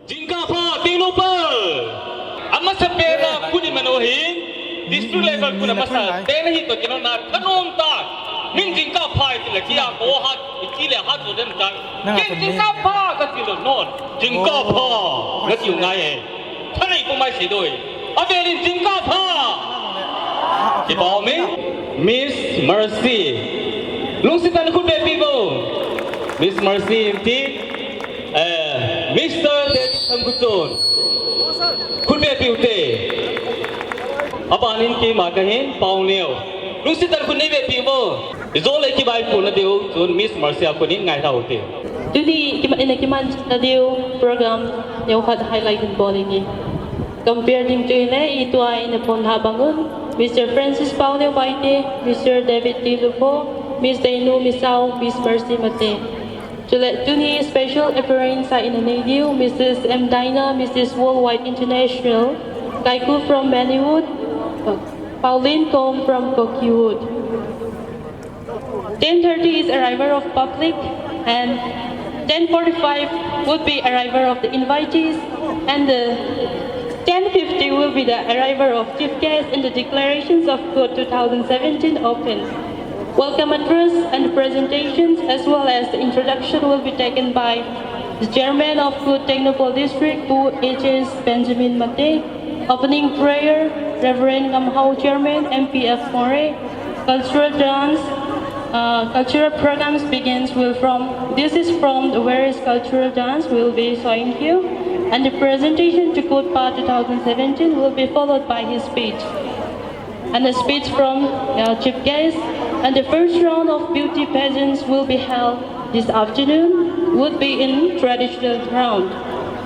Jingka pa Tengnoupal. Amma sepera kuni manohi district level kuna masa tenahi to kinona kanom ta ning jingka pa itila kia ko hat ikile hat to den ta king jingka pa ka tilo non jingka pa na tiu ngai e thanai ko mai si doi averin jingka pa ki ba me Miss Mercy lungsitan ku be people Miss Mercy ti Mr. David Samkuchonคุณเบียปิวเตอปานินกีมากันเห็นปาวเนียวลุงสิตันคุณนี่เบียปิวโบโจเลยกีบายปุ่นนะเดียวส่วนมิสมาร์เซียคนนี้ไงเท่าเตดูดีกิมันในกิมันนะเดียวโปรแกรมเดียวขัดไฮไลท์กันบอลนี้ compare ดิ้งตัวนี้อีตัวในพลทาบังุน Mr. Francis ปาวเนียวไปเต Mr. David Tengnoupal Miss Dainu Misau Miss Mercy Mate Today special appearance in the Navy, Mrs. M. Dina, Mrs. Worldwide International, Kaiku from Bennywood, Pauline Combe from Cookiewood. 10:30 is arrival of public and 10:45 would be arrival of the invitees and the 10:50 will be the arrival of chief guests and the declarations of good 2017 open. Welcome address and presentations as well as the introduction will be taken by the Chairman of Good Tengnoupal District, who H.S. Benjamin Mate. Opening prayer, Reverend Ngamhau Chairman, MPF More. Cultural dance, cultural programs begins this is from the various cultural dance will be showing you. And the presentation to Good PART 2017 will be followed by his speech. And the speech from chief guest. And the first round of beauty pageants will be held this afternoon, would be in traditional round.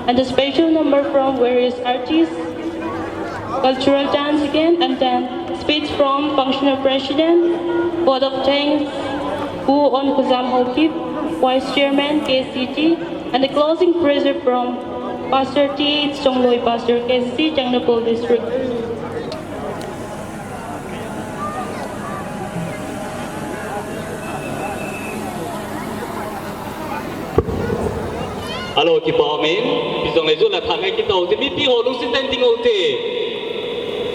And the special number from various artists, cultural dance again, and then speech from functional president, board of thanks, who on Kuzam Hokip, vice chairman KCT, and the closing prayer from Pastor T. Songloi Pastor KCT, Tengnoupal District. Alo ki ba men bizong le jula thang ai ki to ti mi pi ho lung sin ten ting o te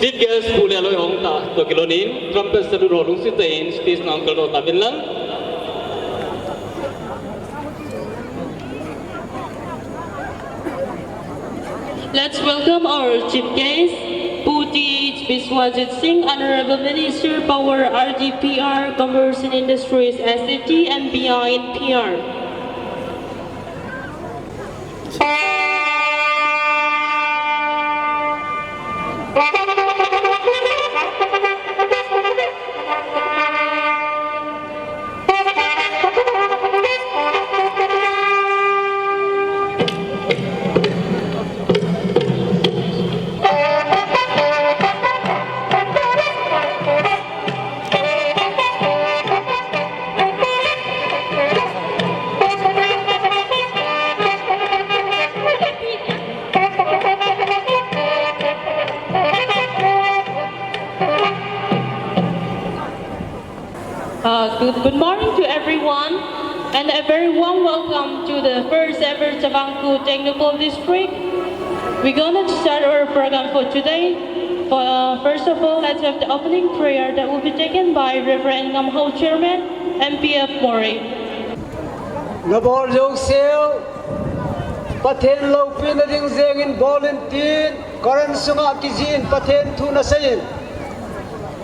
chief guest pu le loi hong ta to kilonin trumpet sa du ro lung sin ten space nang kal ro ta bin lang Let's welcome our chief guest, Puti Biswajit Singh, Honorable Minister, Power RDPR, Commerce and Industries, SCT, and BI in PR. Good morning to everyone and a very warm welcome to the first ever Chavangku Tengnoupal District. We're going to start our program for today. First of all, let's have the opening prayer that will be taken by Reverend Ngamhau Chairman, MPF More. Nabol Jong Seo, Paten Lopin Ring Zeng in Volunteer, Koran Sunga Kizin, Paten Tuna Sayin.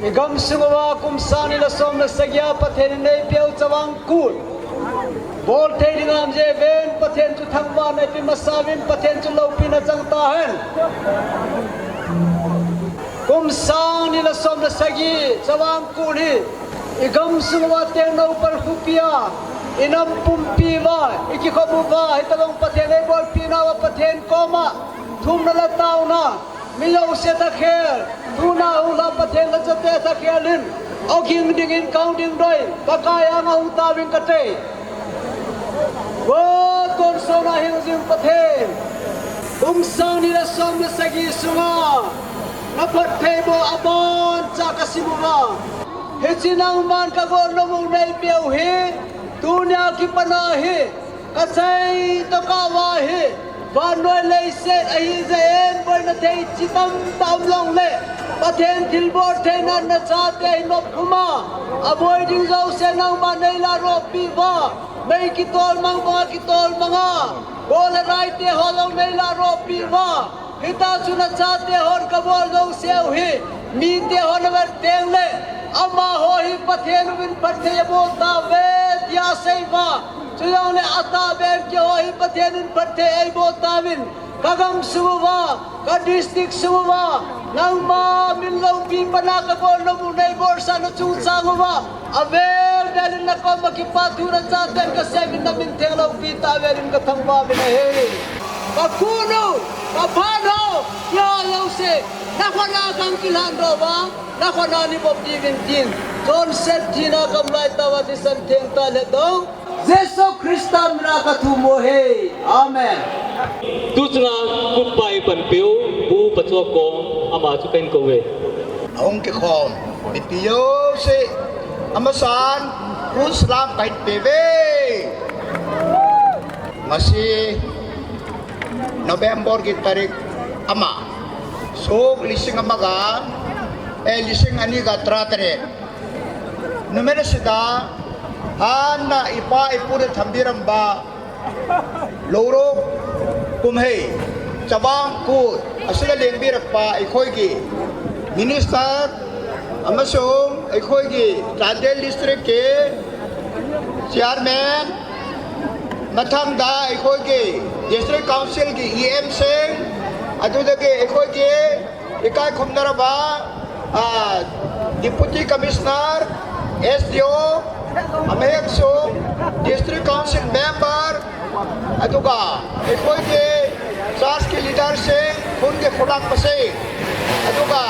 Igam Sungawa Kumsani la Som la Sagya Paten Nei Piao Chawang Kul. Bol Teding Am Jeven, Paten to Thangwa Nei Masavin, Paten to Lopin Jang Tahan. Kumsani la Som la Sagi, Chawang Kuli. Igam Sungawa Tengnoupal Hupia. Inam Pumpiva, Ikikobuva, Hitabang Paten Ebol Pinawa Paten Koma, Tumna la Tauna. Miyaw siya takher, tuna hula paten la jate takherin, oking dingin counting doy, kakaya nga utawing kate. Wad konsona hingzim paten, umsang nila som na sagi sunga, napat tebo abon sa kasimuha. Hichinang man kagon na mong naipiyaw hi, tunya ki panahi, kasay to kawahi, và nuôi lấy sẽ ai dễ bởi nó thấy chỉ tâm lòng lệ và thêm thil bor thế nên nó cha thế nó kuma à bồi đi dâu sẽ nang mà này là ro pi va mấy cái tol mang à bol rai thế họ lòng này là ro pi va kita chuna cha thế hon ka bol dâu seo hi mi thế hon ver teng lệ ama ho hi pathen win pathe bo ta ve ya sei va chuyang le ata ber ke ho hi pathen in pathe ai bo ta win kagam suwa ka district suwa nang ma min lo pi pana ka bol no mu nei bor sa no chu sang wa aver dalin na ko makipatura cha ten ka seven na min theng lo pi ta verin ka thang ba min he ka kuno ka phano ya lo se na khona kang kilan ro ba na khona ni bob di vin tin ton set thina kam lai ta wa ti san theng ta le dong Jesu Kristan na ka thu mo he amen tu chunga ku pai pan piu bu pachuak ko ama chu pen ko we ông cái khom bị piu si amasan Islam kai peve masih November ki tarik ama sok lising amaga lising ani ga tratre numero sida hana ipa ipure thambiram ba loro kumhei chabang ku asila lengbirak pa ikhoi gi minister amasung ikhoi gi Chandel district ke chairman mathang da ikhoi gi district council gi em sing adudagi ikhoi gi ikai khumnara ba deputy commissioner SDO amehek sung district council member aduga ikhoi gi charge ki leader sing khun ge khulang pase aduga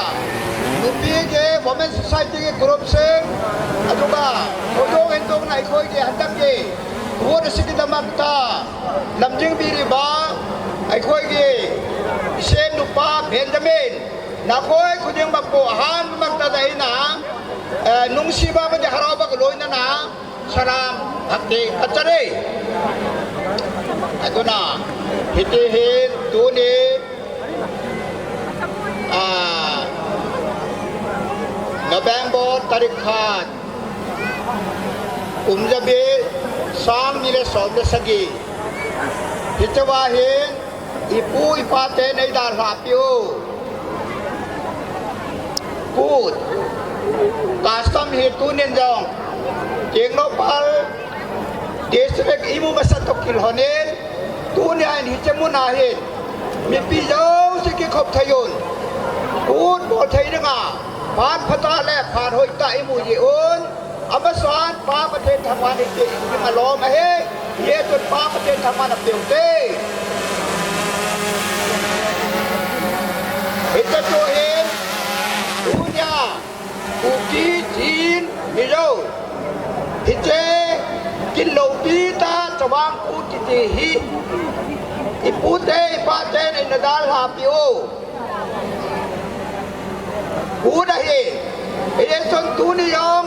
nupi ge women society ge group sing aduga hodong endong na ikhoi ge handang ge tuwa sikidamak ta lamjing biri ba ikhoi ge isen nupa Benjamin na khoi khuding bakpo han magta dai na nungsi ba ba haraw ba loy na na salam hakti achare aduna hitihin tuni November tarik khan umjabi sang nile solde sagi hitawahin ipu ipate nei dar rapio put custom hitunin jong Tengnoupal district imu masatok kilhonin tunia ini cemunahin mimpi jauh sikit khop thayun put bol thay denga pan phata le pan hoi ta imu yeun amasan paประเทศ thangwan iki malom he ye tun pa ประเทศ thangwan apeu te ita to hin tunia uki jin ni jo hije kin lo pi ta chawang ku ti hi ipute ipate in nadal ha piu ku da hi eye son tu ni yom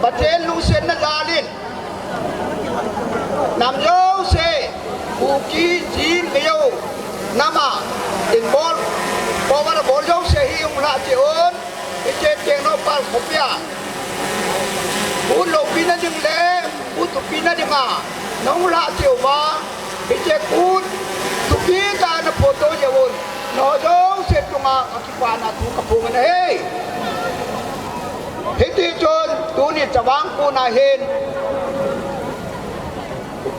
paten lu sen na dalin nam yo se ku ki jin me yo nama in bol power bol yo se hi um la ti on ije Tengnoupal khopia ku lo pi na ding le ku tu pi na ding a nong la ti wa ije ku tu pi ta na photo ye won no jo se tunga akipana tu kapung na he hiti chon tu ni chawang ku na hin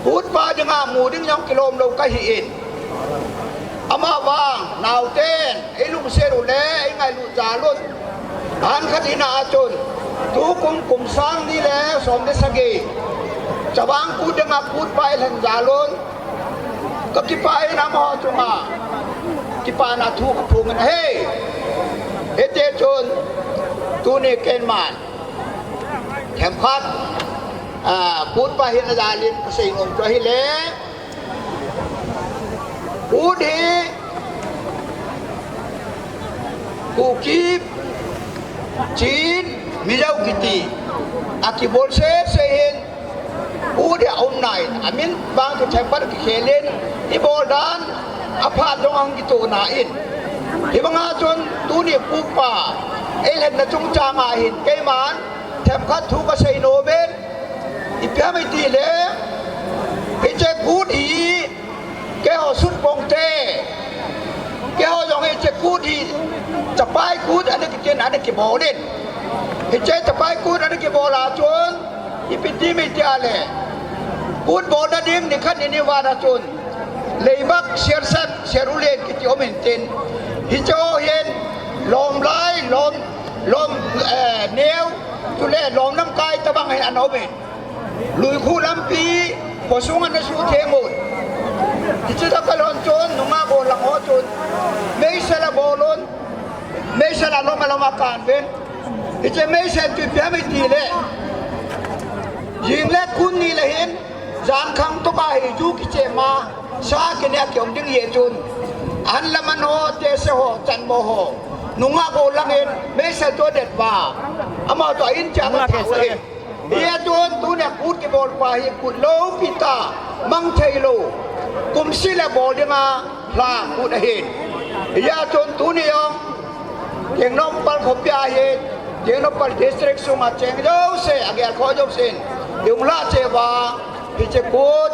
put pa janga mu ding yong kilom lo ka hi in ama wang naw ten ai lu se ru le ai ngai lu cha lut an khatina chon tu kum sang ni le som de sagi chawang ku janga put pa lan ja lon ka ki pa ai na mo chunga ki pa na thu ka phung na he hiti chon tu ni ken man hem khat put pa hin da lin pasing om cho hi le put hi ku ki chin mi jau kiti akibol se hin put ya om nai amin bang to chempat ki khelen i bol dan อภาดองกิโตนาอินที่บางอาจนตูนี่ปูป่าเอเลนนะจงจางอาหินเกมันแถมคัดทุกข์ใส่โนเบนอีเปียไม่ตีเลยให้เจ้ากูดีแกเอาสุดปงเตแกเอาอย่างให้เจ้ากูดีจะไปกูดอันนี้กินอันนี้กิบอเด่นให้เจ้าจะไปกูดอันนี้กิบอลาจนอีปิตีไม่ตีอะไรกูดบอดันดิ้งนี่ขันนี่วานาจนเลยบักเชียร์เซฟเชียรุเลนกิจโอเมนตินฮิจโอเห็นลมไล่ลมเนียวจุเล่ลมน้ำกายตะบังให้อันเอาเบนลุยคู่ลำปีพอสูงอันนั้นสู้เทมุดฮิจตะกลอนจนนุ่งมาโบลังหัวจนไม่ใช่ละโบลนไม่ใช่ละลมมาละมาการเบนฮิจไม่ใช่จุดเพียไม่ตีเลยยิงเล็กคุณนี่เลยเห็นจานขังตุกาหิจูกิเจมาชากินเนี่ยเกี่ยวดึงเยจุนอันละมันโหเจสโหจันโมโหนุ่งมาโบลังเห็นไม่ใช่ตัวเด็ดว่าอามาตัวอินจากมาเถอะเฮียจุนตัวเนี่ยพูดกี่บอลไปพูดโลปิตามังเทโลกุมศิลบอลยังมาพลาพูดเห็นเฮียจุนตัวเนี่ยเก่งน้องปัลขบยาเห็นเก่งน้องปัลดิสตริกสุมาเจงเจ้าเสียอาเกียร์ขอจบสินยุงลาเจวาพิจิพูด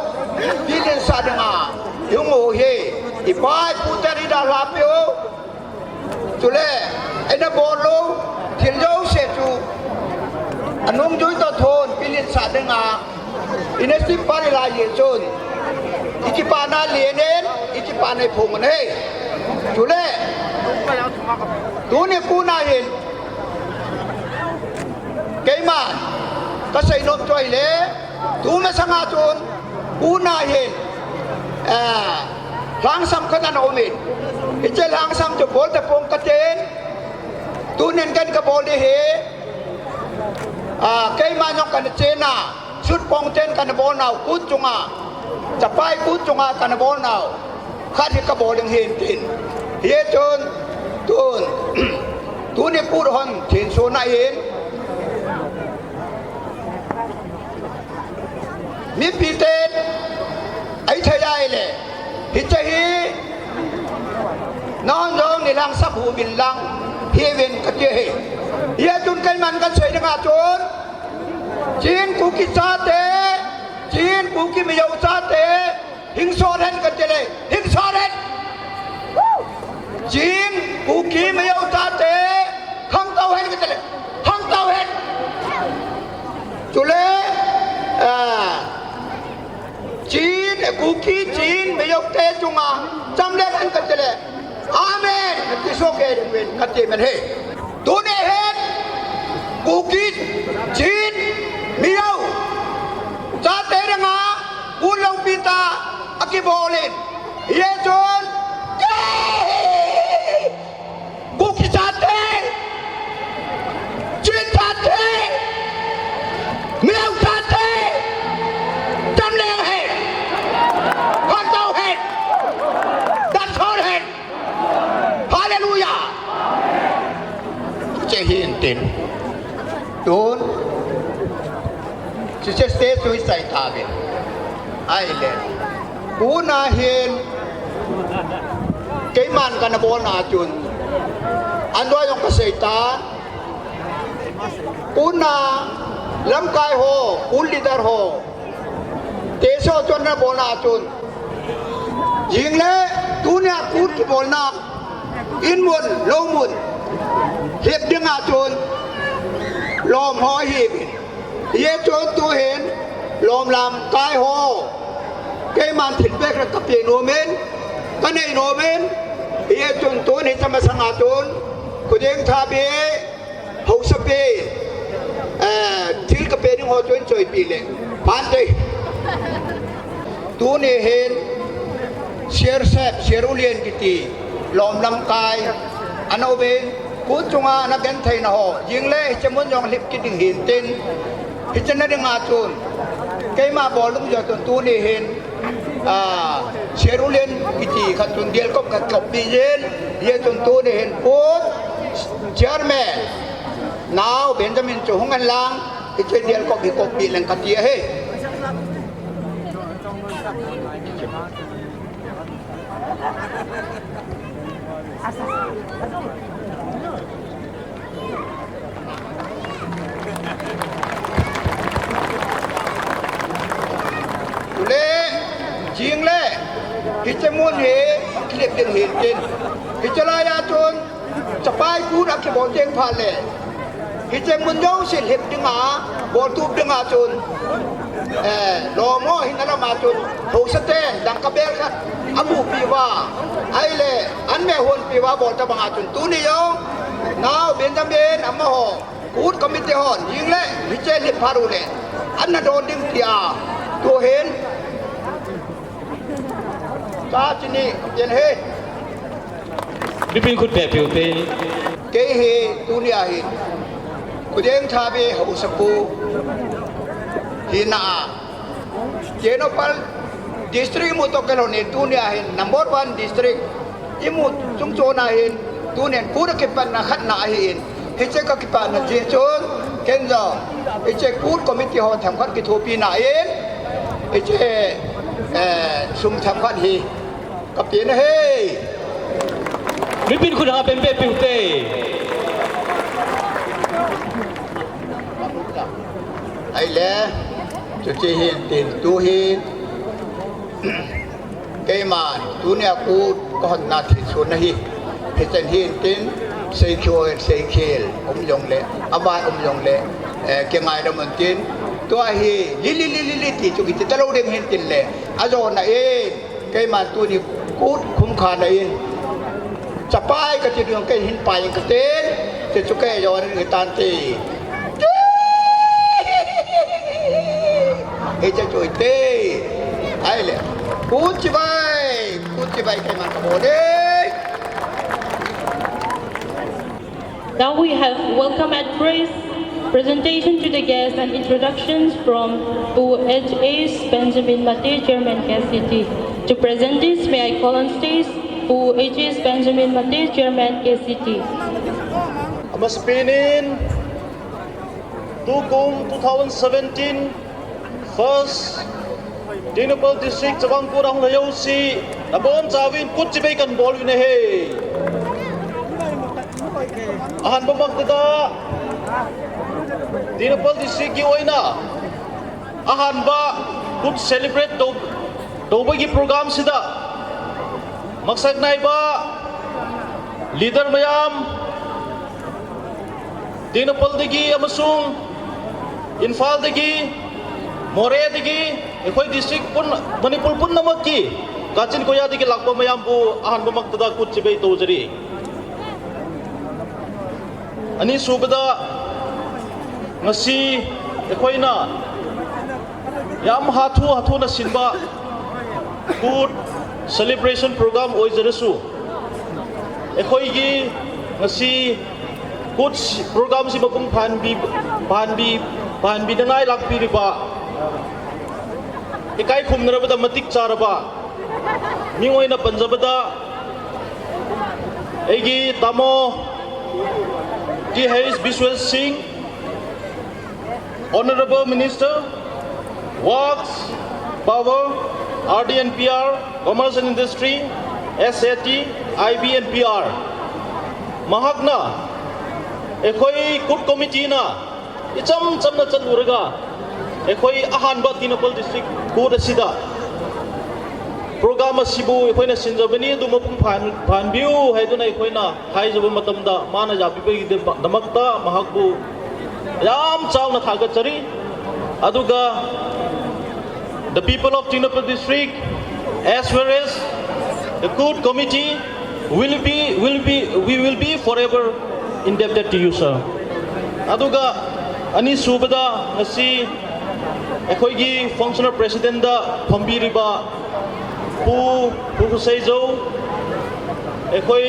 พิลินซาดึงอายุงโอเฮอีปายพูดแต่ดีดาลาเปียวจุเล่ไอ้นับบอลลูที่เจ้าเสียจูอันนุ่งจุยตัวโทนพิลินซาดึงอาอินเนสิปาริลาเยจุนอิจิปานาเลียนเนอิจิปาในพงมันเฮจุเล่ตัวนี้กูน่าเห็นเกมันก็ใส่นมจ่อยเล่ตูไม่สังอาจนกูน่าเห็นหลังซ้ำขนาดโอมิดอิจฉาหลังซ้ำจะบอลแต่ปงกระเจนตูเน้นกันกระบอลดีเกมันยกกันเจน่าชุดปงเจนกันบอลเอากุจุงาจะไปกุจุงากันบอลเอาข้าที่กระบอลยังเห็นตินเฮจนตูนี่พูดหันถินโซน่าเห็นมีปีเตนไอ้เธอได้เลยฮิจฮีน้องน้องนี่ลังสับหูบินลังเฮเวนกันเจเฮียจุนกันมันกันเฉยดังอาจนจีนกูกิซาเตจีนกูกิไม่ยอมซาเตหิงโซเรนกันเจเลยหิงโซเรนจีนกูกิไม่ยอมซาเตขังเต้าเห็นกันเจเลยขังเต้าเห็นจุเล่จีนกูคีจีนไม่ยกเตจุงาจำเล่นกันเลยอาเมนที่โชคเกดึงเวนกันเจมันเฮตัวนี้เห็นกูคีจีนไม่ยกจาเตระงากูลงปีตาอากิโบลินเยจนกูคีจาเตจีนจาเตไม่ยกจาเตจำเล่นเฮพันเต้าเห็นดันทอนเห็นฮาเลลูยาจะเห็นตินโดนจะสเตสุยใส่ตาเบนไอเลนกูน่าเห็นเกมันกันบอลนาจุนอันด้วยยงเกษตรกูน่าลำกายโฮกูลิดาร์โฮเตโซจนนะบอลนาจุนยิงเลยตูเนี่ยกูที่บอลนาอินมุนลงมุนเห็บดึงอาจุนลมหอยหิบเยจนตัวเห็นลมลำกายโฮเกมันถิ่นเบกกับเปียโนเมนกันในโนเมนเยจนตัวนี้จะมาสังอาจุนกูยังทาเบหกสเปที่กระเป๋าหัวจนช่วยปีเลยผ่านเลยตัวนี้เห็นเชียร์แซบเชียร์อุเลียนกิตีลมลำกายอันเอาเบนกูจงอานับเป็นไทยนะฮะยิงเลยจะมุ่งยองลิบกิดหินเต็นพิจารณาดึงอาจุนเกมาบอลลุงจนตัวนี้เห็นเชียร์อุเลียนกิตีขัดจนเดียลก็ขัดกบปีเย็นเยจนตัวนี้เห็นพูดเชียร์แม่นาวเบนจามินจูฮงกันลังที่เชียร์เดียลก็มีกบปีแหลงขัดเยอะ lệ chiêng lệ khi chơi muôn hệ liệp tiền hiện trên khi chơi lai ra chôn chập bay cú đã cái bộ tiền phá lệ khi chơi muôn dấu xin hiệp đừng à bộ tụp đừng à chôn lo mò hình là mà chôn hồ sơ tên đang cặp bè khác amu piwa ai lệ anh mẹ hôn piwa bộ ta bằng à chôn tu ni yo nào bên trong bên amma ho cút committee hòn chiêng lệ khi chơi liệp phá đủ lệ anh là đồ đinh tiaตัวเห็นกาจินีเย็นเฮ นี่เป็นคุณแบบผิวเต เกเฮตุนีอาหินกุเดงชาเบหอุสปูหินาเจโนปัลดิสตริกมุตโกโลเนตุนีอาหิน number 1 district อิมุตจุงโจนาหินตุเนนกูระกิปันนาขัดนาหินเฮเจกกิปันนาเจโจนเคนจอเฮเจกูดคอมมิตี้ฮอนทำขัดกิโทปีนาเองไอ้เจ้ซุ่มทำพันฮีกับเตียนเฮ้ย นี่เป็นคุณหาเป็นแบบผิวเต ไอ้แหล่จุดที่เห็นตีนตูเห็นเกมาตูเนี่ยกูก็หันหน้าที่สุดนะฮีเห็นเห็นตีนเซคิวเซคิลยงเล่อาบานยงเล่เกี่ยงไงเราเหมือนตีนตัวเฮลิที่จุกิตตะโลเด้งเห็นตินเลยอาจารย์นะเองแกมาตัวนี้กูดคุ้มค่านะเองจะไปก็จะเรื่องแกเห็นไปก็เต้นจะจุกแกย้อนในตานตีเฮจะช่วยเต้ไอ้เลยกูจิบายแกมันขโมยเด้ Now we have welcome address, presentation to the guests and introductions from UHA's Benjamin Mate, Chairman KCT. To present this, may I call on stage UHA's Benjamin Mate, Chairman KCT. Amaspinin Tukum 2017 First Tengnoupal District Jawangkurang Layosi Nabon Zawin Kutsibekan Bolwinehe Ahan Bamagdada Tengnoupal District ki oina ahan ba good celebrate do bagi program sida maksad nai ba leader mayam Tengnoupal dagi amasung Infal dagi More dagi ekhoi district pun Manipur pun namaki Kachin koya dagi lakba mayam bu ahan bamagdada kutsibei to jari ani subada ngasi ekhoina yam hathu na sinba food celebration program oizarasu ekhoi gi ngasi food program si mapung phanbi dangai lakpi riba ekai khumnarabada matik charaba mingoina panjabada egi tamo G. Hayes Biswas Singh, Honorable Minister, Works, Power, RD&PR, Commerce and Industry, SAT, IB and PR. Mahakna, ekhoi good committee na, icham na chaluraga, ekhoi ahanba Tengnoupal District good asida. Program asibu ekhoi na sinjabani du mapung phan biu hai du na ekhoi na hai job matamda mana jabi bagi damakta mahakbu yam chaw na thaga chari aduga the people of Tengnoupal District as well as the good committee we will be forever indebted to you sir aduga ani subada ngasi ekhoi gi functional president da phambiriba who say so ekhoi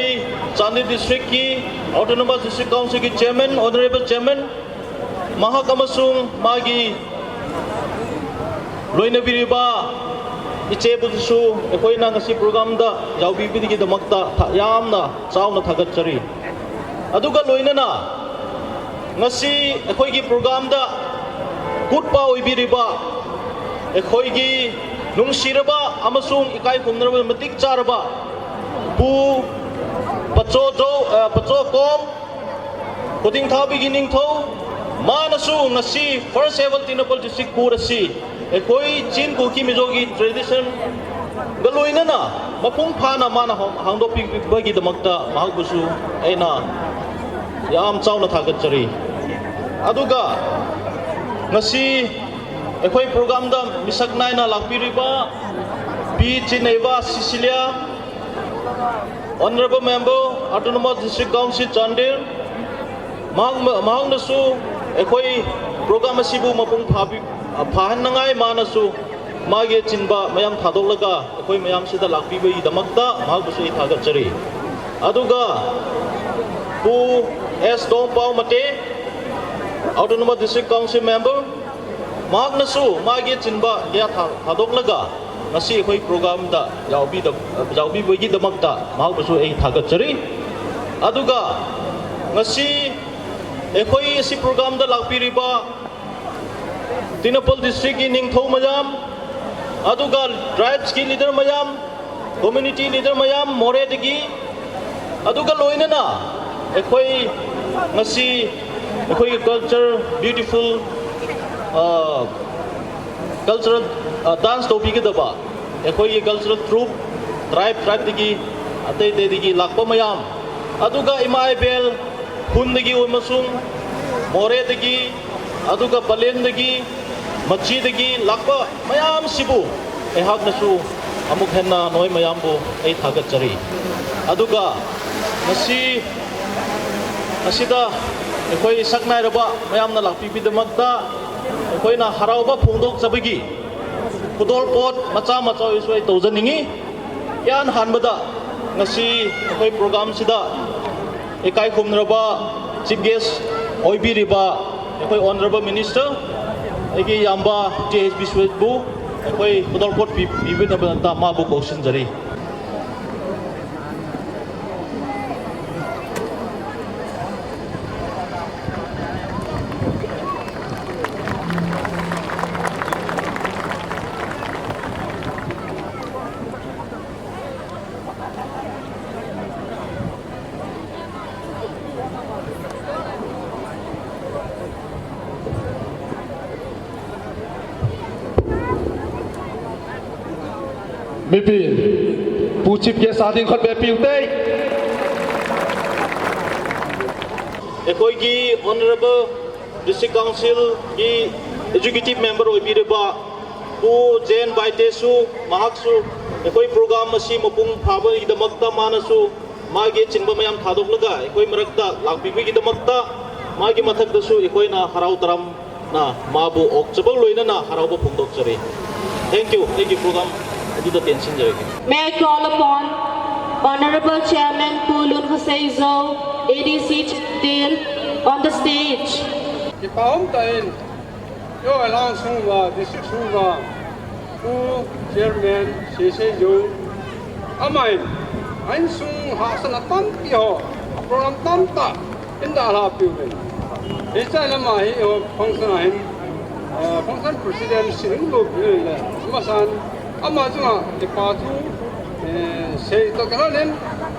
Chandi district ki autonomous district council ki chairman honorable chairman mahakamasung magi loina biriba iche busu ekhoi na ngasi program da jawbi bi gi damakta yamna chawna thagat chari aduga loina na ngasi ekhoi gi program da good pa oi biriba ekhoi gi nungsiraba amasung ikai khumnaraba matik charaba pu pacho kom kuting tha beginning tho manasu ngasi first level Tengnoupal district kurasi ekoi chin ku ki mizogi tradition galoina na mapung phana mana hangdo ping bagi damakta mahak busu aina yam chauna thagat chari aduga ngasi ekoi program da misak naina lakpiriba P Chineva Sicilia Honorable Member Autonomous District Council Chandir mahang nasu ekoi program asibu mapung phahan nangai manasu mage chinba mayam thadolaga ekoi mayam sida lakpi bai damakta mahak busu thagat chari aduga pu S Tengnoupal mate Autonomous District Council Member mahak nasu mage chinba ya thadolaga ngasi ekoi program da jaubi bagi damakta mahak busu thagat chari aduga ngasi ekoi si program da lakpiriba Tengnoupal district ki ningthau mayam aduga tribes ki leader mayam community leader mayam more degi aduga loina na ekoi ngasi ekoi culture beautiful cultural dance to bigi daba ekoi cultural troupe tribe degi atai degi lakpa mayam aduga imai bel hun degi umasung more degi aduga balen degi machi degi lakpa mayam sibu ehak nasu amuk henna noi mayam bo thagat chari aduga ngasi asida ekoi saknai raba mayam na lakpi bidamakta ekoi na harauba phongdok sabagi pudol pot macha isoi taujaningi yan hanbada ngasi ekoi program sida ekai khumraba chief guest oibiriba ekoi honorable minister egi yamba THB Swetbu ekoi pudol pot bibin abanta mabu kosin jari Mipin, pucip ke sadin khot be piutai. ekoi ki honorable district council ki executive member oibiriba pu jen baitesu mahaksu ekoi program asi mapung phaba idamakta manasu mage chinba mayam thadoglaga ekoi marakta lakpibi idamakta mage mathakdasu ekoi na harau taram na mabu okchabal loina na harauba phungdok chari thank you program aduda tension jare May I call upon Honorable Chairman Pulun Husaizo, ADC Deal, on the stage. Ipaom tain yo alang sungwa district sungwa ku chairman sese jo amai ain sung ha sana tam pi ho program tam ta inda la pi me esa na ma hi ho function ain function president sing lo pi le masan ama junga ipa tu sei to kanen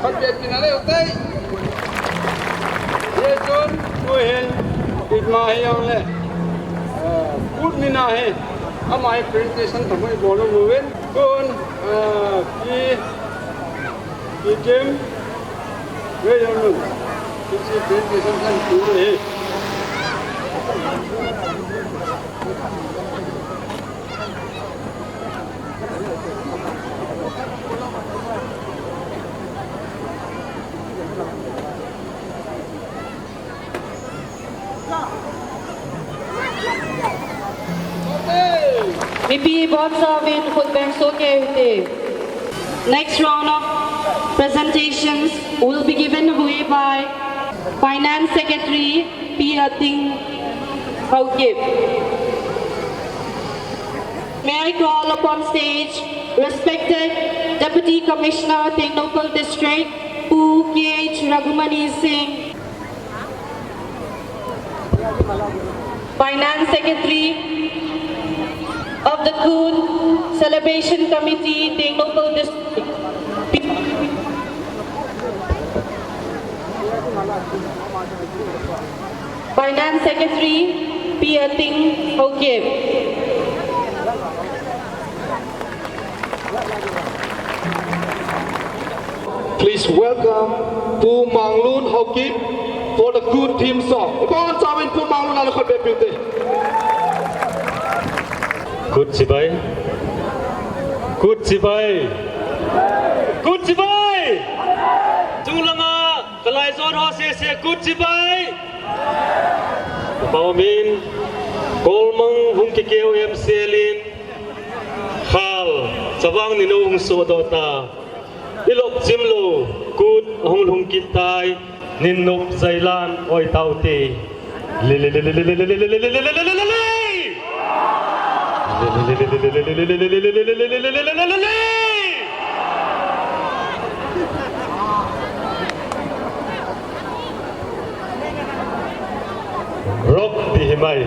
khat be pinale utai ye jon ko hen itma hi yang le good mina hai amai presentation thamai bolo moven kon ki game we yon lu ki presentation kan pure hai Maybe bots of in footbands okay. Next round of presentations will be given away by Finance Secretary P. Ating Haukip. May I call upon stage respected Deputy Commissioner Tengnoupal District Pu K.H. Raghumani Singh, Finance Secretary of the Coon Celebration Committee, Tengnoupal District, Finance Secretary Tengnoupal. Please welcome Pu Manglun Hokip for the good team song. Con chào bên Pu Manglun là con bé biểu tế. Good Sibai. Good Sibai. Good Sibai. Chung langa kalai zon ho se good Sibai. Paumin kolmang hung kikeu em selin khal sawang ni nung so dota ilok jimlo good hung kitai nin nup zailan oi tauti li li li li li li li li li li li li li li li Rock di himay.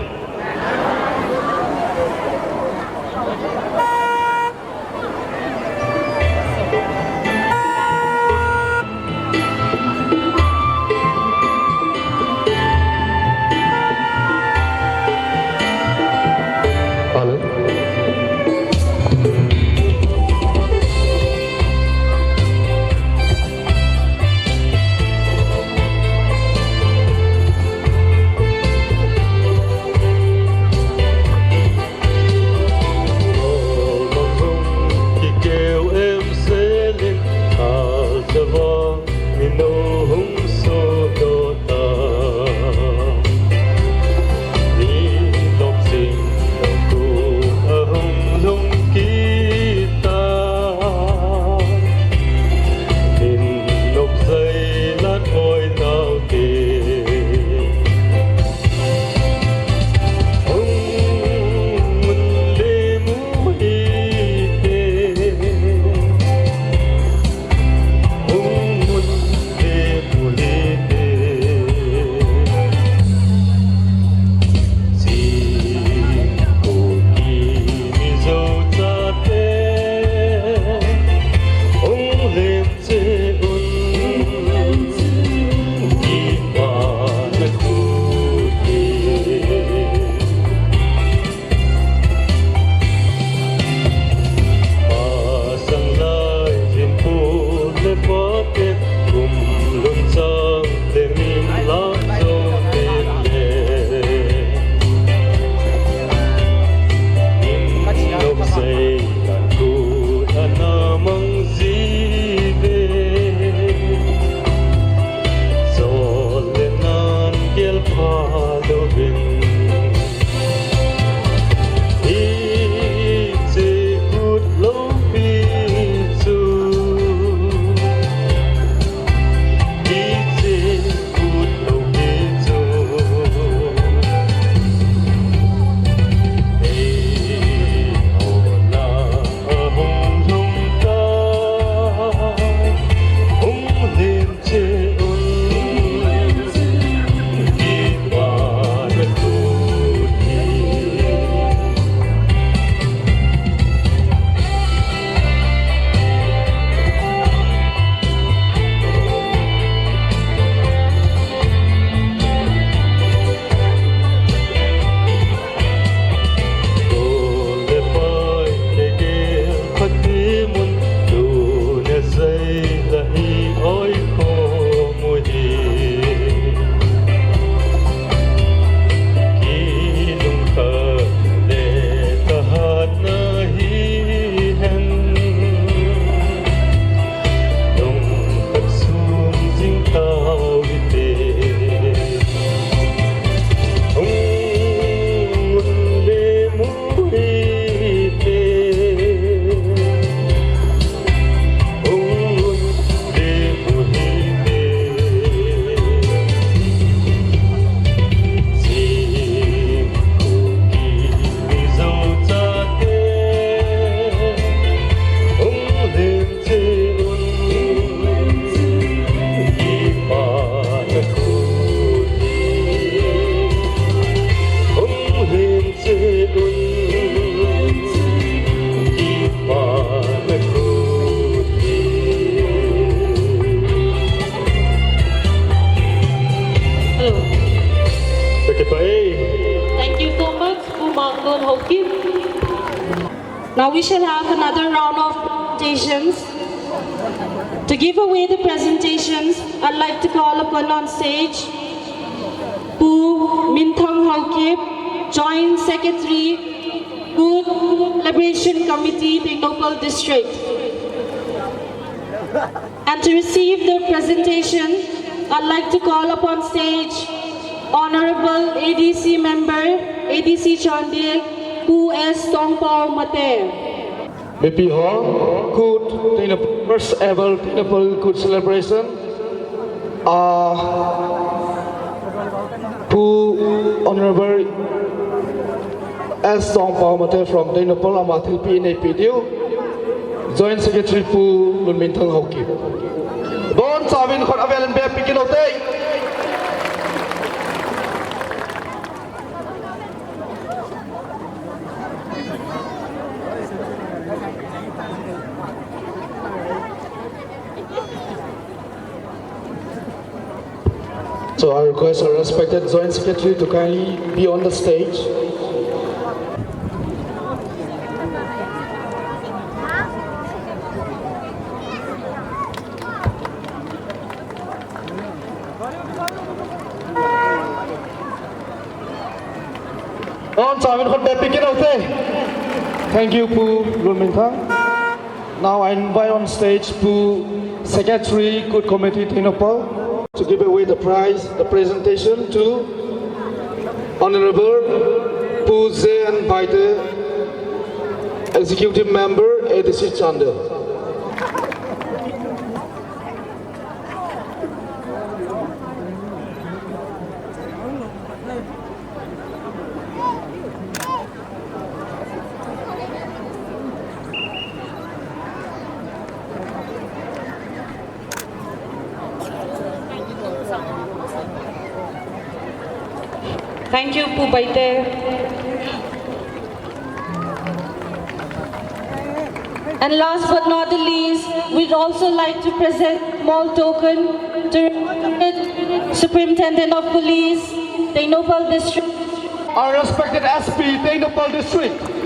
Now we shall have another round of presentations. To give away the presentations, I'd like to call upon on stage Pu Minthang Haukip, Joint Secretary, Food Liberation Committee, Tengnoupal District. And to receive the presentation, I'd like to call upon stage Honorable ADC Member, ADC Chandil, Pu S. Tengnoupal Mate. BP Hall, good first ever Tengnoupal good celebration. To Honorable S. Tengnoupal Mate from Tengnoupal Amatil PNAPDU, Joint Secretary Pu Lun Min Thang Haukip. Don Savin Khot Avel and Bear Pikin Otay. So I request our respected Joint Secretary to kindly be on the stage. Thank you, Pu Lun Min Thang. Now I invite on stage Pu Secretary Good Committee Tengnoupal to give away the prize, the presentation to Honorable Pu Zain Baite, Executive Member, ADC Chandel. Thank you, Pu Baite. And last but not the least, we'd also like to present small token to Superintendent of Police, Tengnoupal District. Our respected SP, Tengnoupal District.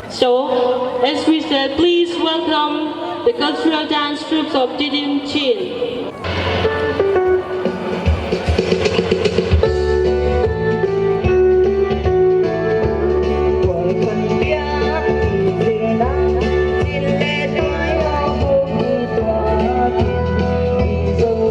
So, as we said, please welcome the cultural dance troops of Tidim Chin. So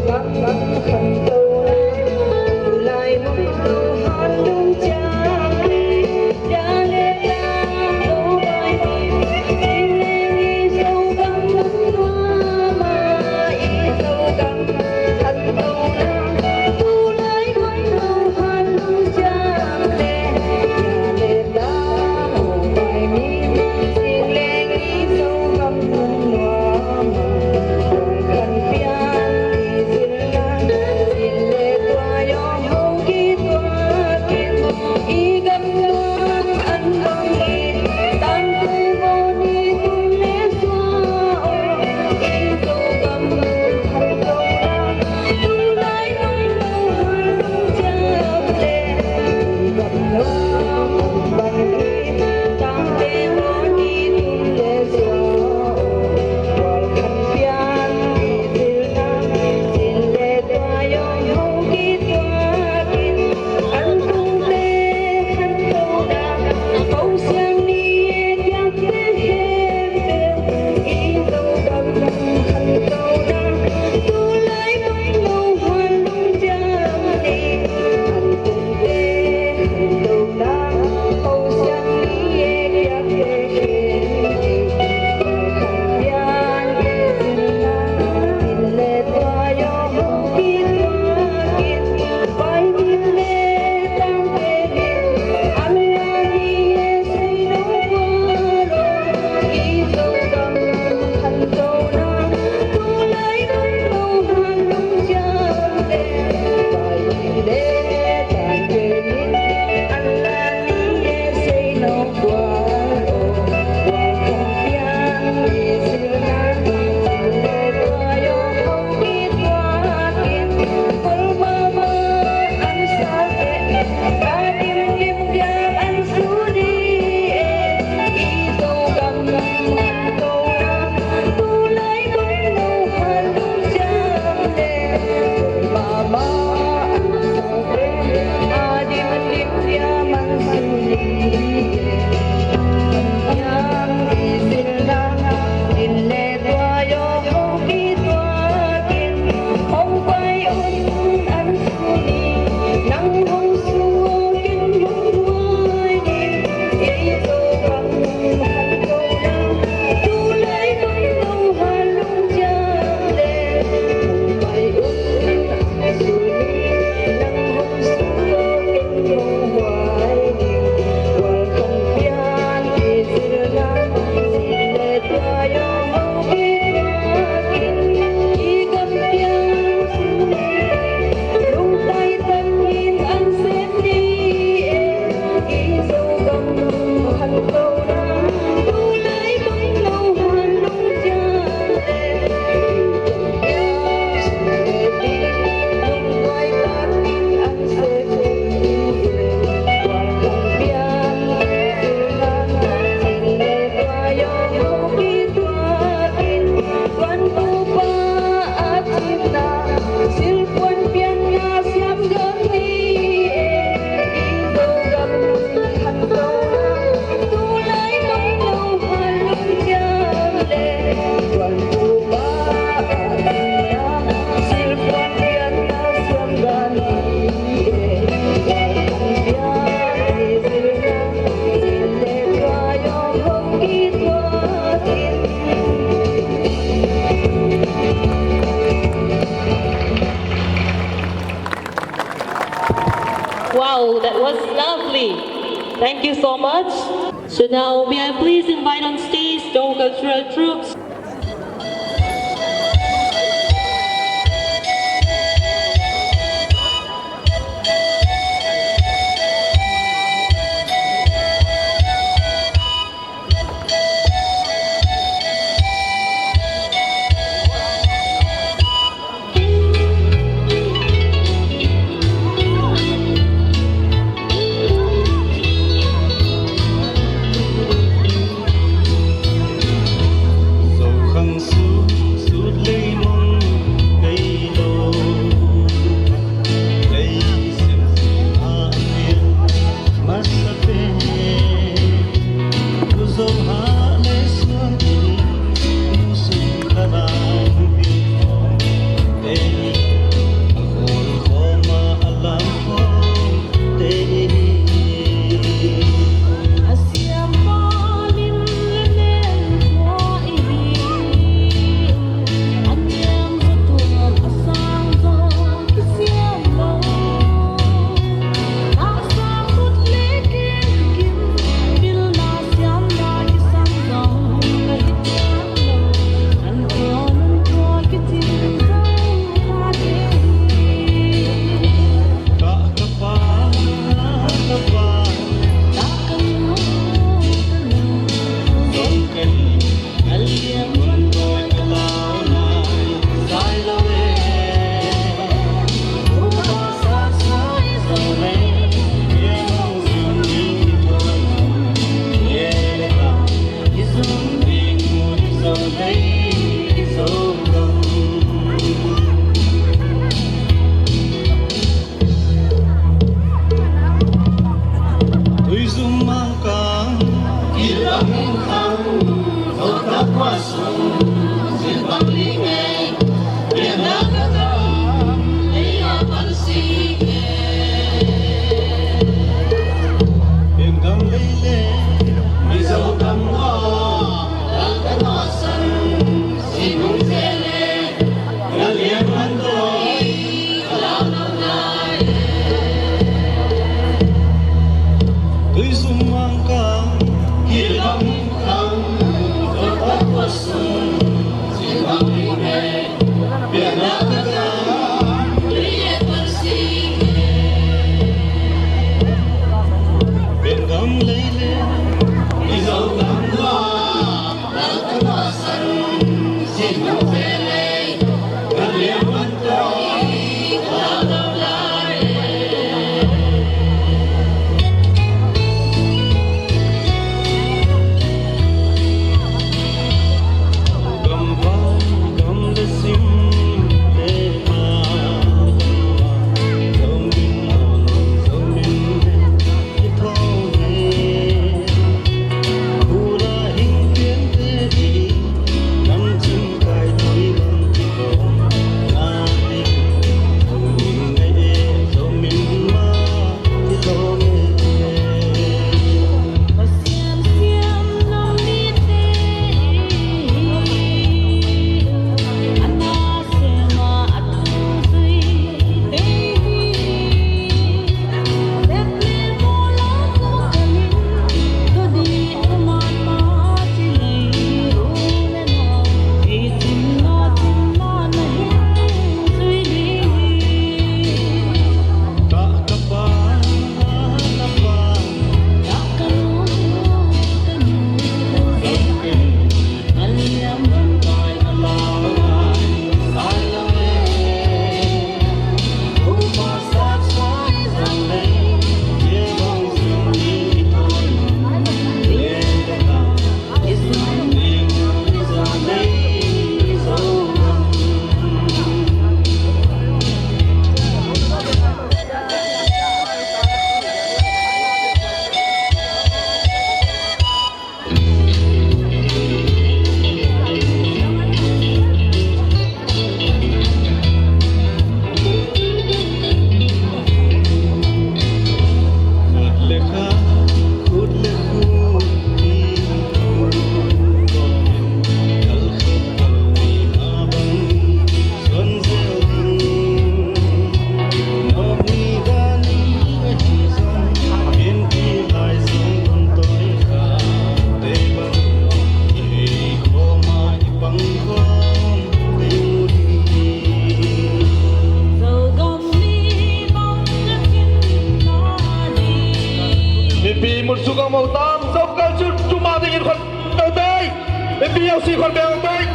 Wow, that was lovely. Thank you so much. So now may I please invite on stage the cultural troops. Pi một số con màu tam dốc cao chút chúng ta thì nhìn con đầu tay Pi ao xì con bèo tay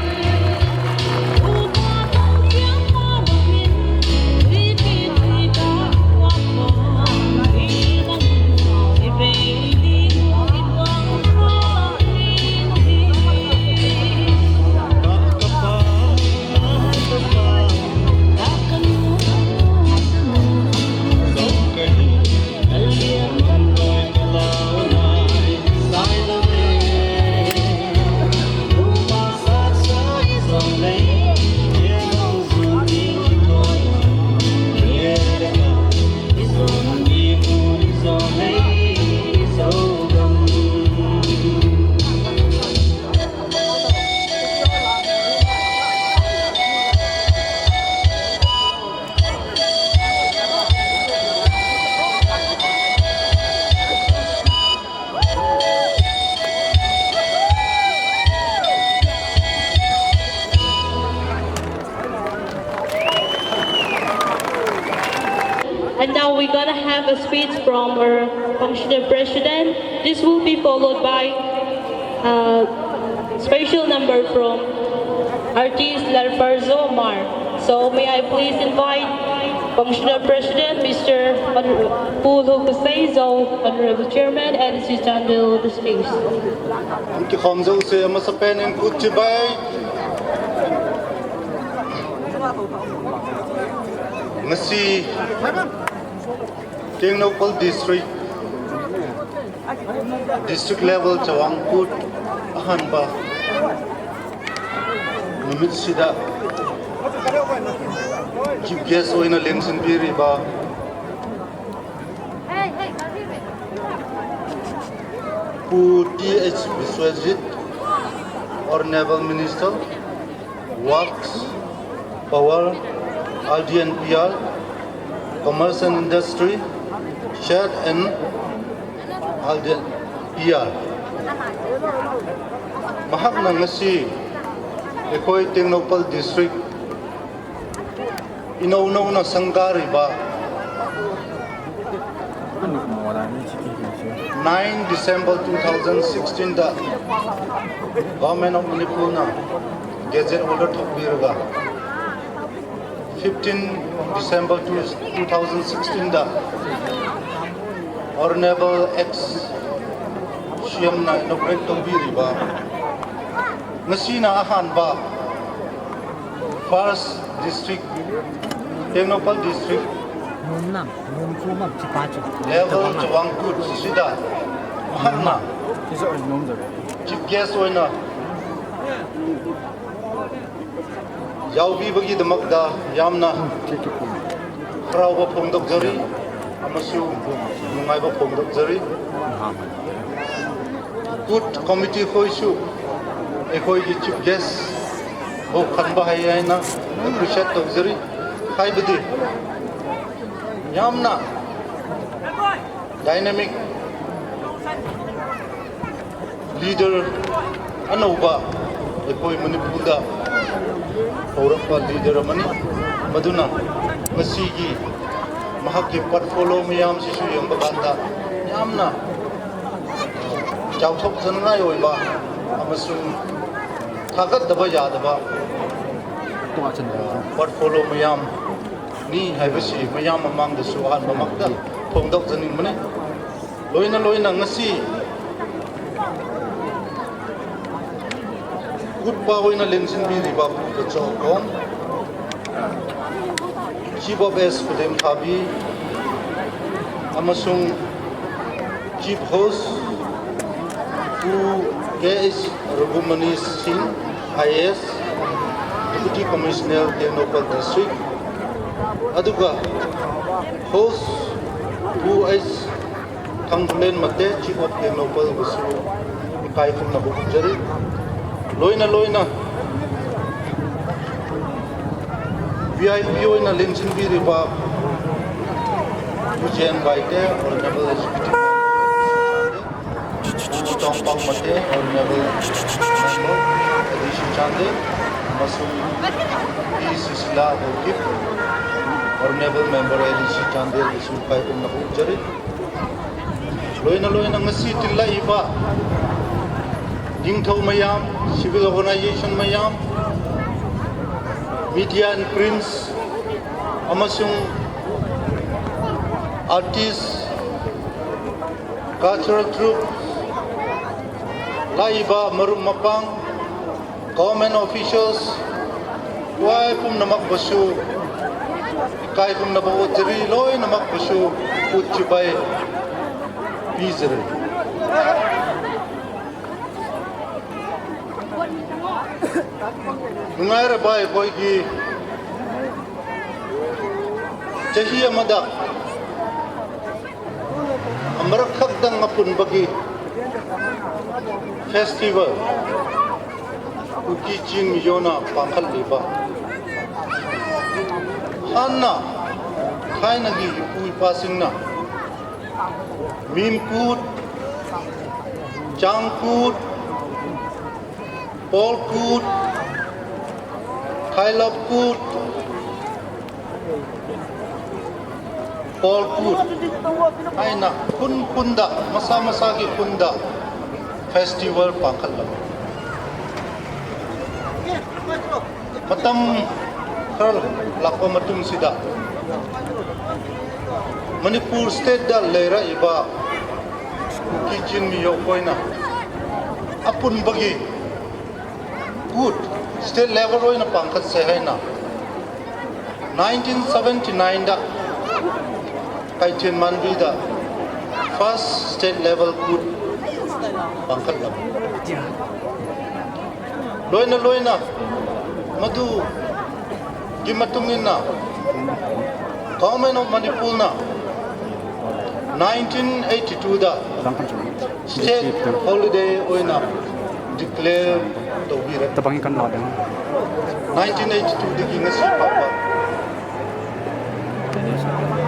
And now we're gonna have a speech from our functional president. This will be followed by a special number from artist Larparzo Mar. So may I please invite functional president, Mr. Pulu Kuseizo, Honorable Chairman, and Mr. Chandil the stage. Ki khomzo se amasa pen and kutchibai ngasi Tengnoupal district level chawangput ahanba numit sida chief guest oina lensin piri ba pu TH Biswajit or Naval Minister Works Power RD and PR Commerce and Industry Shared and Alden PR. Mahak na ngasi ekoi Tengnoupal district inauna na sanggari ba 9 December 2016 da Government of Manipur na Gazette order thokbiraga 15 December 2016 da Honorable ex CM na inaugurate tawbiriba ngasi na ahan ba first district Tengnoupal district level chawangput sida mahanna chief guest oina yaubi bagi damakda yamna kharawa phongdok jari amasu nungaiba phongdok jari good committee khoisu ekhoi gi chief guest bo khanba hayna appreciate tok jari khaibadi yamna dynamic leader anauba ekhoi manipurda Aurapa leader amani maduna masigi mahakki portfolio miyam sisu yang baganda yamna chawthok janai oiba amasung thagat daba yadaba portfolio miyam ni haibasi miyam amang da suhan mamakda phongdok janin mane loina ngasi good power in a lensin be the babu the chokon chief of s for them habi amasung chief host who is Ragumani Singh IAS Deputy Commissioner Tengnoupal District aduga host who is Tangbulen Mate chief of Tengnoupal Gusu ikai from na bukjari loina VIP oina lensin bi riba Ujian baite or level executive Tong Pang Mate or level member Edition Chande Masum P. Sisla Bokip or level member Edition Chande Isu Kai Umna Ujari loina ngasi tilla iba dingthau mayam civil organization mayam media and prints amasung artists cultural troupe laiba marum mapang government officials wai pum namak basu kai pum na bawo jeri loi namak basu utchibai bizere nungaira bai koi gi chahi amada amarak khakdang ngapun bagi festival uki chin yona pangkal liba hanna khaina gi pui pasingna mim kut chang kut pol kut khailap kut pol kut aina kunda masa gi kunda festival pangkal matam khar lakwa matum sida Manipur state da lera iba kitchen mi yo koina apun bagi good state level oina pangkat se haina 1979 da kaichen manbi da first state level good pangkat lam loina madu gimatungin na government of Manipur na 1982 da state holiday oina declare to be tabangin kan ladang 1982 digi ngasi papa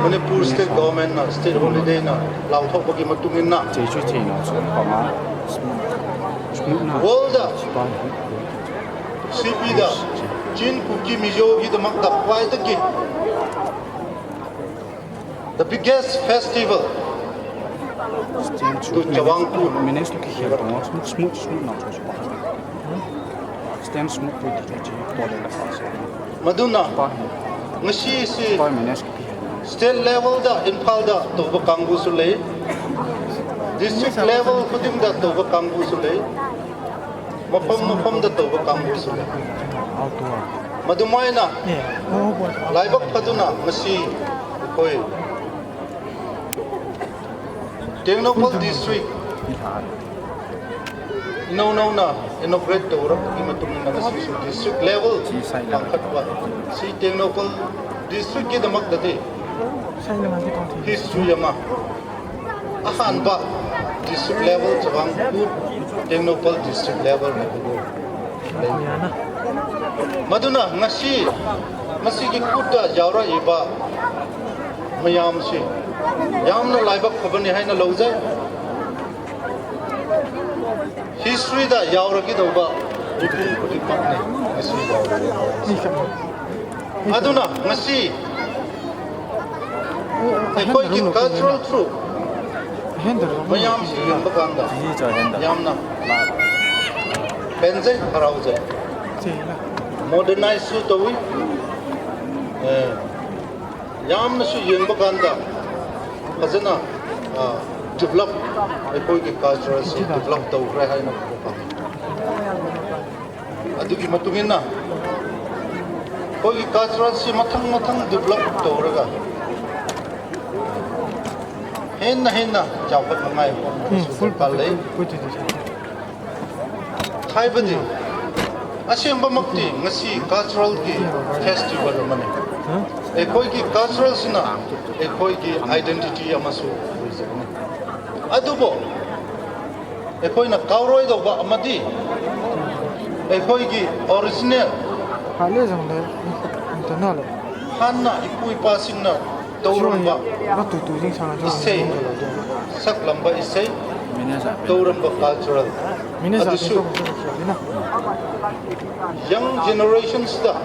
Manipur state government na state holiday na lau thok bagi matungin na jeju china pama world da CP da Chin Kuki Mijo gi da mak da kwai da gi the biggest festival to Jawangpur minus ke hier pama smooth na stand smooth to the pole la fase maduna ngasi si minus ke state level da Imphal da to ba kangbu su le district level kudim da to ba kangbu su le mapam da to ba kangbu su le madumai na laibak paduna ngasi koi Tengnoupal district no na inaugurate to rak imatung na ngasi su district level pangkatwa si Tengnoupal district ki damak dati history ama ahan ba district level jawang put Tengnoupal district level maduna ngasi ki kuda jawra iba mayam si yamna laibak khabani haina lojai history da yawra ki doba ipun kudi pakne ngasi aduna ngasi koi ki cultural troupe mayam si baganda yamna benze haraujai modernize su towi yamna su baganda fazana develop koi ki cultural si develop to rai haina adugi matungin na koi ki cultural si mathang develop to raga henna jawpat mangai full palai thaibadi asemba makti ngasi cultural ki festival mane ekoi ki cultural sina ekoi ki identity amasu adubo ekoi na kauroi do ba amadi ekoi ki original hale jangle internal hanna ikui pasingna Tauramba tu jing sang isay sak lamba isay Tauramba cultural adusu young generations da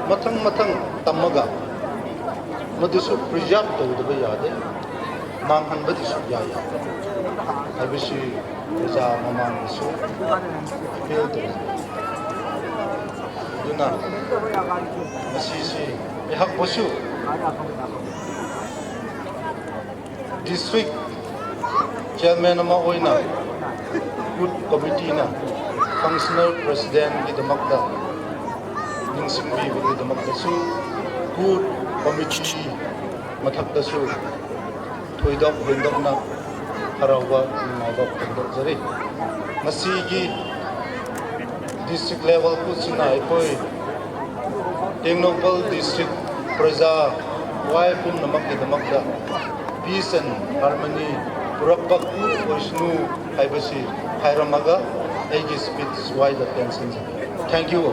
mathang tamaga madusu preserve to da yade mang han badisu ya ꯍꯥꯏꯕꯁꯤ ꯄ꯭ꯔꯖꯥ ꯃꯃꯥꯡꯗꯁꯨ ꯑꯄꯤꯜ ꯇꯧꯖꯩ ꯑꯗꯨꯅ ꯃꯁꯤꯁꯤ ꯑꯩꯍꯥꯛꯄꯨꯁꯨ district chairman ꯑꯃ ꯑꯣꯏꯅ ꯀꯨꯠ ꯀꯃꯤꯇꯤꯅ ꯐꯪꯁꯅꯦꯜ ꯄ꯭ꯔꯁꯤꯗꯦꯟꯒꯤꯗꯃꯛꯇ ꯅꯤꯡꯁꯤꯡꯕꯤꯕꯒꯤꯗꯃꯛꯇꯁꯨ ꯀꯨꯠ ꯀꯃꯤꯇꯤ ꯃꯊꯛꯇꯁꯨ ꯊꯣꯏꯗꯣꯛ ꯍꯦꯟꯗꯣꯛꯅ ꯍꯔꯥꯎꯕ ꯅꯨꯡꯉꯥꯏꯕ ꯐꯣꯡꯗꯣꯛꯆꯔꯤ ꯉꯁꯤꯒꯤ ꯗꯤꯁꯇ꯭ꯔꯤꯛ ꯂꯦꯚꯦꯜ ꯀꯨꯠꯁꯤꯅ ꯑꯩꯈꯣꯏ ꯇꯦꯡꯅꯧꯄꯜ ꯗꯤꯁꯇ꯭ꯔꯤꯛ ꯄ꯭ꯔꯖꯥ ꯋꯥꯏ ꯄꯨꯝꯅꯃꯛꯀꯤꯗꯃꯛꯇ ꯄꯤꯁ ꯑꯦꯟ ꯍꯥꯔꯃꯅꯤ ꯄꯨꯔꯛꯄ ꯀꯨꯠ ꯑꯣꯏꯁꯅꯨ ꯍꯥꯏꯕꯁꯤ ꯍꯥꯏꯔꯝꯃꯒ ꯑꯩꯒꯤ ꯁ꯭ꯄꯤꯆ ꯋꯥꯏꯗ ꯇꯦꯟꯁꯤꯟꯖꯩ ꯊꯦꯡꯛ ꯌꯨ